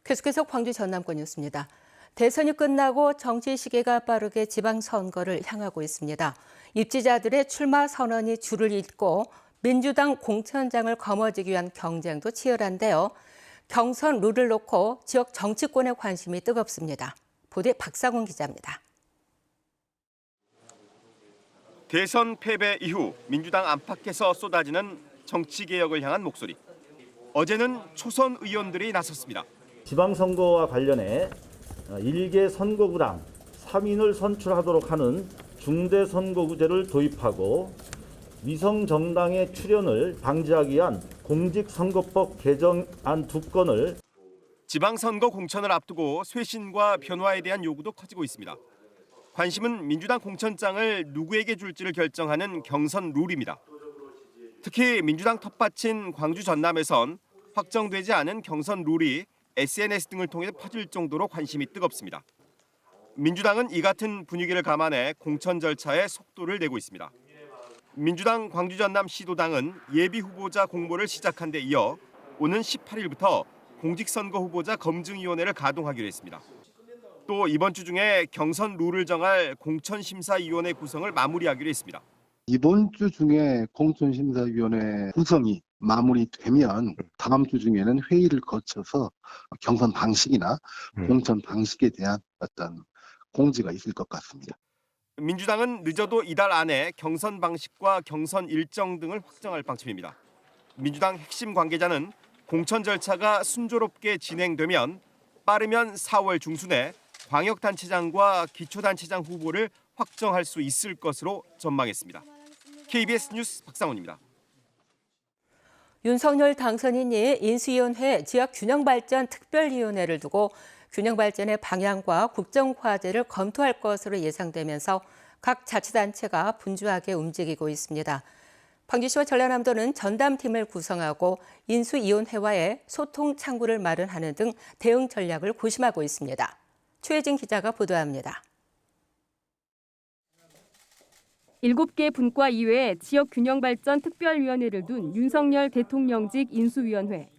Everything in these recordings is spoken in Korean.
계속해서 광주 전남권 뉴스입니다. 대선이 끝나고 정치 시계가 빠르게 지방선거를 향하고 있습니다. 입지자들의 출마 선언이 줄을 잇고 민주당 공천장을 거머쥐기 위한 경쟁도 치열한데요. 경선 룰을 놓고 지역 정치권의 관심이 뜨겁습니다. 보도에 박상훈 기자입니다. 대선 패배 이후 민주당 안팎에서 쏟아지는 정치개혁을 향한 목소리. 어제는 초선 의원들이 나섰습니다. 지방선거와 관련해 1개 선거구당 3인을 선출하도록 하는 중대선거구제를 도입하고 위성정당의 출연을 방지하기 위한 공직선거법 개정안 2건을 지방선거 공천을 앞두고 쇄신과 변화에 대한 요구도 커지고 있습니다. 관심은 민주당 공천장을 누구에게 줄지를 결정하는 경선 룰입니다. 특히 민주당 텃밭인 광주 전남에선 확정되지 않은 경선 룰이 SNS 등을 통해 퍼질 정도로 관심이 뜨겁습니다. 민주당은 이 같은 분위기를 감안해 공천 절차에 속도를 내고 있습니다. 민주당 광주 전남 시도당은 예비 후보자 공모를 시작한 데 이어 오는 18일부터 공직선거 후보자 검증위원회를 가동하기로 했습니다. 또 이번 주 중에 경선 룰을 정할 공천심사위원회 구성을 마무리하기로 했습니다. 이번 주 중에 공천심사위원회 구성이 마무리되면 다음 주 중에는 회의를 거쳐서 경선 방식이나 공천 방식에 대한 어떤 공지가 있을 것 같습니다. 민주당은 늦어도 이달 안에 경선 방식과 경선 일정 등을 확정할 방침입니다. 민주당 핵심 관계자는 공천 절차가 순조롭게 진행되면 빠르면 4월 중순에 광역단체장과 기초단체장 후보를 확정할 수 있을 것으로 전망했습니다. KBS 뉴스 박상훈입니다. 윤석열 당선인이 인수위원회 지역균형발전 특별위원회를 두고 균형발전의 방향과 국정과제를 검토할 것으로 예상되면서 각 자치단체가 분주하게 움직이고 있습니다. 광주시와 전라남도는 전담팀을 구성하고 인수위원회와의 소통 창구를 마련하는 등 대응 전략을 고심하고 있습니다. 최혜진 기자가 보도합니다. 7개 분과 이외에 지역균형발전 특별위원회를 둔 윤석열 대통령직 인수위원회.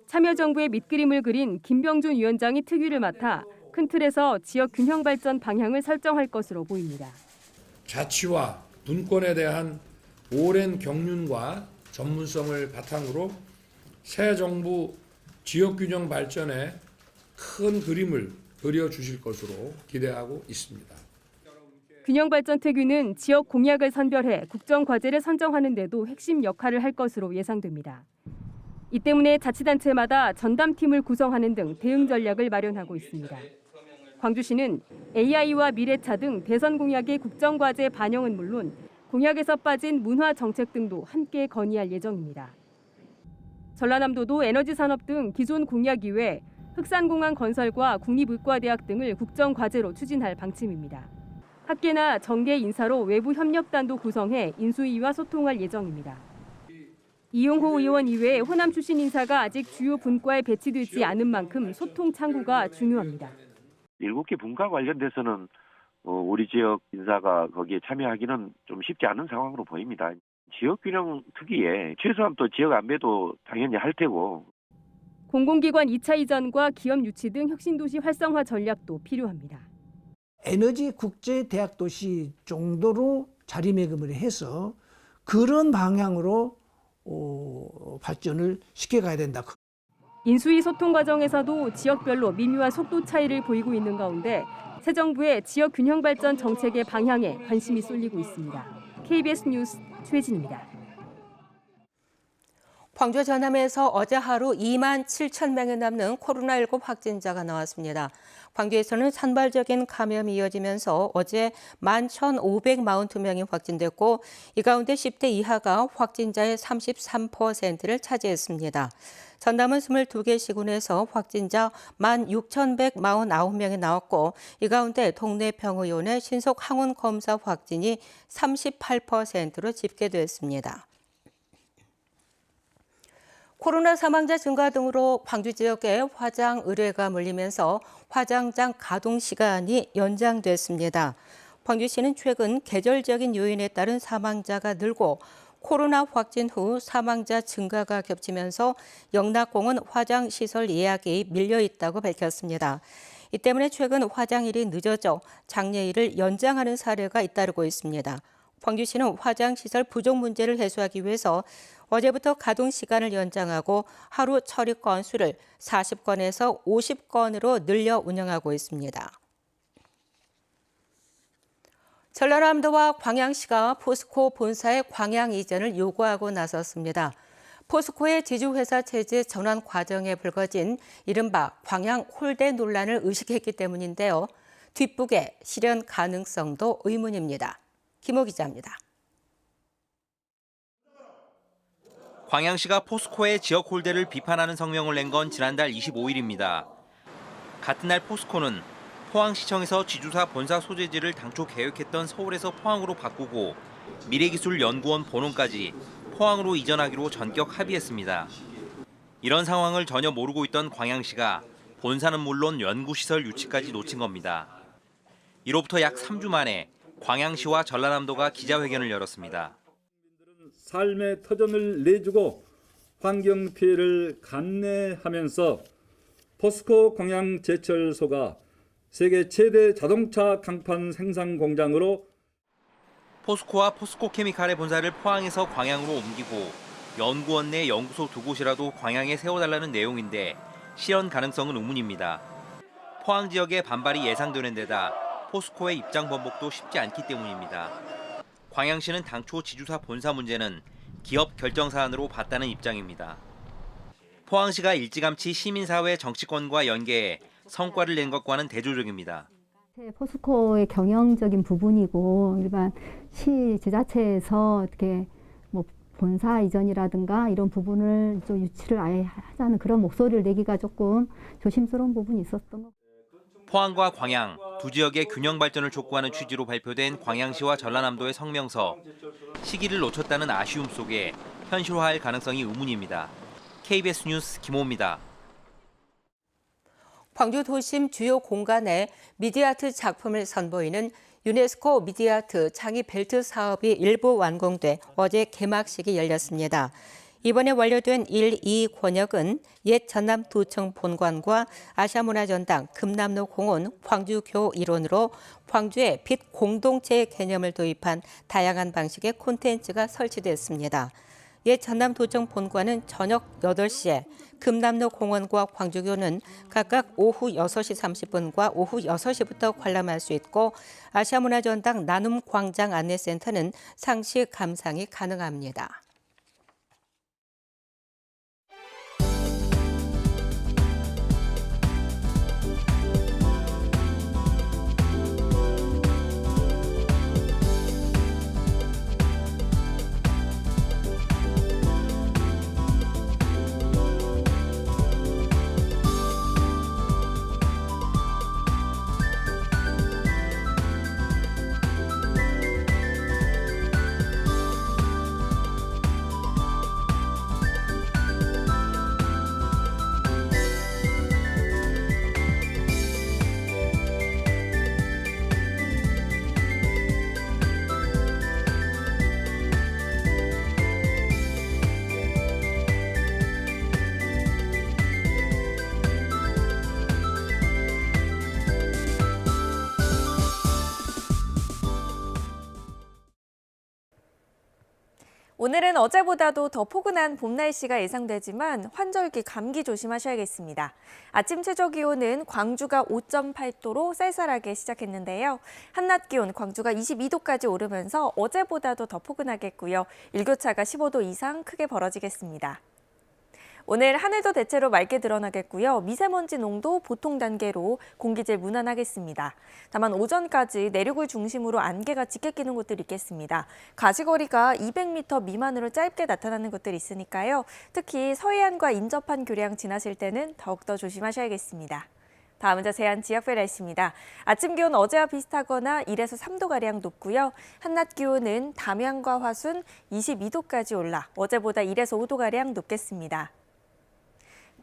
참여정부의 밑그림을 그린 김병준 위원장이 특위를 맡아 큰 틀에서 지역균형발전 방향을 설정할 것으로 보입니다. 자치와 분권에 대한 오랜 경륜과 전문성을 바탕으로 새 정부 지역균형 발전에 큰 그림을 그려주실 것으로 기대하고 있습니다. 균형발전 특위는 지역 공약을 선별해 국정과제를 선정하는 데도 핵심 역할을 할 것으로 예상됩니다. 이 때문에 자치단체마다 전담팀을 구성하는 등 대응 전략을 마련하고 있습니다. 광주시는 AI와 미래차 등 대선 공약의 국정과제 반영은 물론 공약에서 빠진 문화 정책 등도 함께 건의할 예정입니다. 전라남도도 에너지 산업 등 기존 공약 이외 흑산공항 건설과 국립의과대학 등을 국정과제로 추진할 방침입니다. 학계나 정계 인사로 외부 협력단도 구성해 인수위와 소통할 예정입니다. 이용호 의원 이외에 호남 출신 인사가 아직 주요 분과에 배치되지 않은 만큼 소통 창구가 중요합니다. 7개 분과 관련돼서는 우리 지역 인사가 거기에 참여하기는 좀 쉽지 않은 상황으로 보입니다. 지역균형 특위에 최소한 또 지역 안배도 당연히 할 테고. 공공기관 2차 이전과 기업 유치 등 혁신도시 활성화 전략도 필요합니다. 에너지 국제 대학 도시 정도로 자리매김을 해서 그런 방향으로 발전을 시켜가야 된다. 인수위 소통 과정에서도 지역별로 미묘한 속도 차이를 보이고 있는 가운데 새 정부의 지역 균형 발전 정책의 방향에 관심이 쏠리고 있습니다. KBS 뉴스 최진입니다. 광주 전남에서 어제 하루 2만 7천 명에 남는 코로나19 확진자가 나왔습니다. 광주에서는 산발적인 감염이 이어지면서 어제 11,542명이 확진됐고 이 가운데 10대 이하가 확진자의 33%를 차지했습니다. 전남은 22개 시군에서 확진자 16,149명이 나왔고 이 가운데 동네 병의원의 신속 항원 검사 확진이 38%로 집계됐습니다. 코로나 사망자 증가 등으로 광주 지역에 화장 의뢰가 몰리면서 화장장 가동 시간이 연장됐습니다. 광주시는 최근 계절적인 요인에 따른 사망자가 늘고 코로나 확진 후 사망자 증가가 겹치면서 영락공원 화장시설 예약이 밀려 있다고 밝혔습니다. 이 때문에 최근 화장일이 늦어져 장례일을 연장하는 사례가 잇따르고 있습니다. 광주시는 화장시설 부족 문제를 해소하기 위해서 어제부터 가동 시간을 연장하고 하루 처리 건수를 40건에서 50건으로 늘려 운영하고 있습니다. 전라남도와 광양시가 포스코 본사의 광양 이전을 요구하고 나섰습니다. 포스코의 지주회사 체제 전환 과정에 불거진 이른바 광양 홀대 논란을 의식했기 때문인데요. 뒷북의 실현 가능성도 의문입니다. 김호 기자입니다. 광양시가 포스코의 지역 홀대를 비판하는 성명을 낸 건 지난달 25일입니다. 같은 날 포스코는 포항시청에서 지주사 본사 소재지를 당초 계획했던 서울에서 포항으로 바꾸고 미래기술연구원 본원까지 포항으로 이전하기로 전격 합의했습니다. 이런 상황을 전혀 모르고 있던 광양시가 본사는 물론 연구시설 유치까지 놓친 겁니다. 이로부터 약 3주 만에 광양시와 전라남도가 기자회견을 열었습니다. 삶의 터전을 내주고 환경 피해를 감내하면서 포스코 광양제철소가 세계 최대 자동차 강판 생산 공장으로 포스코와 포스코케미칼의 본사를 포항에서 광양으로 옮기고 연구원 내 연구소 2곳이라도 광양에 세워달라는 내용인데 실현 가능성은 의문입니다. 포항 지역의 반발이 예상되는 데다 포스코의 입장 번복도 쉽지 않기 때문입니다. 광양시는 당초 지주사 본사 문제는 기업 결정 사안으로 봤다는 입장입니다. 포항시가 일찌감치 시민사회 정치권과 연계해 성과를 낸 것과는 대조적입니다. 포스코의 경영적인 부분이고 일반 시 지자체에서 어떻게 뭐 본사 이전이라든가 이런 부분을 좀 유치를 아예 하자는 그런 목소리를 내기가 조금 조심스러운 부분이 있었던 것 같아요. 포항과 광양 두 지역의 균형 발전을 촉구하는 취지로 발표된 광양시와 전라남도의 성명서. 시기를 놓쳤다는 아쉬움 속에 현실화할 가능성이 의문입니다. KBS 뉴스 김호입니다. 광주 도심 주요 공간에 미디아트 작품을 선보이는 유네스코 미디아트 창의 벨트 사업이 일부 완공돼 어제 개막식이 열렸습니다. 이번에 완료된 1, 2 권역은 옛 전남도청 본관과 아시아문화전당 금남로 공원 광주교 일원으로 광주의 빛 공동체의 개념을 도입한 다양한 방식의 콘텐츠가 설치됐습니다. 옛 전남도청 본관은 저녁 8시에, 금남로 공원과 광주교는 각각 오후 6시 30분과 오후 6시부터 관람할 수 있고 아시아문화전당 나눔광장 안내센터는 상시 감상이 가능합니다. 오늘은 어제보다도 더 포근한 봄 날씨가 예상되지만 환절기 감기 조심하셔야겠습니다. 아침 최저 기온은 광주가 5.8도로 쌀쌀하게 시작했는데요. 한낮 기온 광주가 22도까지 오르면서 어제보다도 더 포근하겠고요. 일교차가 15도 이상 크게 벌어지겠습니다. 오늘 하늘도 대체로 맑게 드러나겠고요. 미세먼지 농도 보통 단계로 공기질 무난하겠습니다. 다만 오전까지 내륙을 중심으로 안개가 짙게 끼는 곳들이 있겠습니다. 가시거리가 200m 미만으로 짧게 나타나는 곳들이 있으니까요. 특히 서해안과 인접한 교량 지나실 때는 더욱더 조심하셔야겠습니다. 다음은 자세한 지역별 날씨입니다. 아침 기온 어제와 비슷하거나 1에서 3도가량 높고요. 한낮 기온은 담양과 화순 22도까지 올라 어제보다 1에서 5도가량 높겠습니다.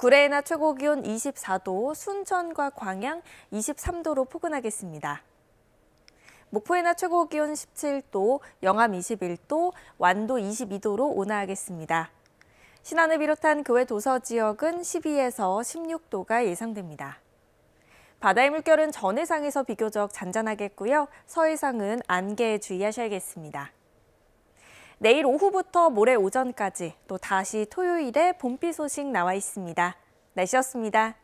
구례의 낮 최고 기온 24도, 순천과 광양 23도로 포근하겠습니다. 목포의 낮 최고 기온 17도, 영암 21도, 완도 22도로 온화하겠습니다. 신안을 비롯한 그 외 도서 지역은 12에서 16도가 예상됩니다. 바다의 물결은 전해상에서 비교적 잔잔하겠고요. 서해상은 안개에 주의하셔야겠습니다. 내일 오후부터 모레 오전까지 또 다시 토요일에 봄비 소식 나와 있습니다. 날씨였습니다.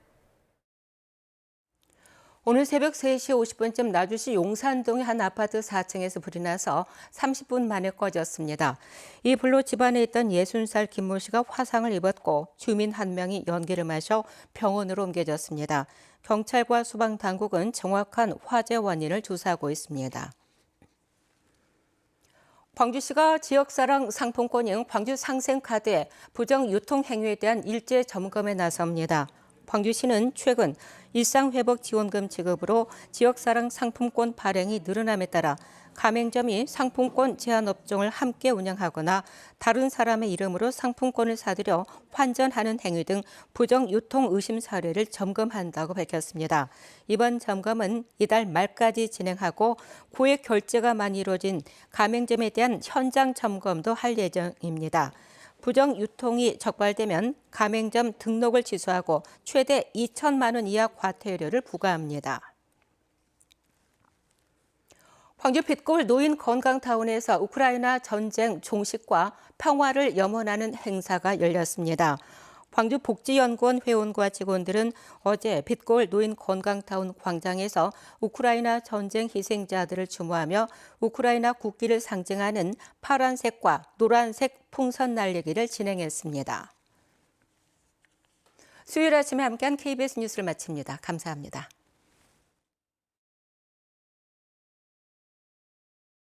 오늘 새벽 3시 50분쯤 나주시 용산동의 한 아파트 4층에서 불이 나서 30분 만에 꺼졌습니다. 이 불로 집안에 있던 60살 김모 씨가 화상을 입었고 주민 한 명이 연기를 마셔 병원으로 옮겨졌습니다. 경찰과 소방당국은 정확한 화재 원인을 조사하고 있습니다. 광주시가 지역사랑 상품권인 광주 상생카드의 부정 유통 행위에 대한 일제 점검에 나섭니다. 광주시는 최근 일상회복 지원금 지급으로 지역사랑 상품권 발행이 늘어남에 따라 가맹점이 상품권 제한 업종을 함께 운영하거나 다른 사람의 이름으로 상품권을 사들여 환전하는 행위 등 부정 유통 의심 사례를 점검한다고 밝혔습니다. 이번 점검은 이달 말까지 진행하고 고액 결제가 많이 이루어진 가맹점에 대한 현장 점검도 할 예정입니다. 부정 유통이 적발되면 가맹점 등록을 취소하고 최대 2천만 원 이하 과태료를 부과합니다. 광주 빛골 노인 건강타운에서 우크라이나 전쟁 종식과 평화를 염원하는 행사가 열렸습니다. 광주 복지연구원 회원과 직원들은 어제 빛골 노인 건강타운 광장에서 우크라이나 전쟁 희생자들을 추모하며 우크라이나 국기를 상징하는 파란색과 노란색 풍선 날리기를 진행했습니다. 수요일 아침에 함께한 KBS 뉴스를 마칩니다. 감사합니다.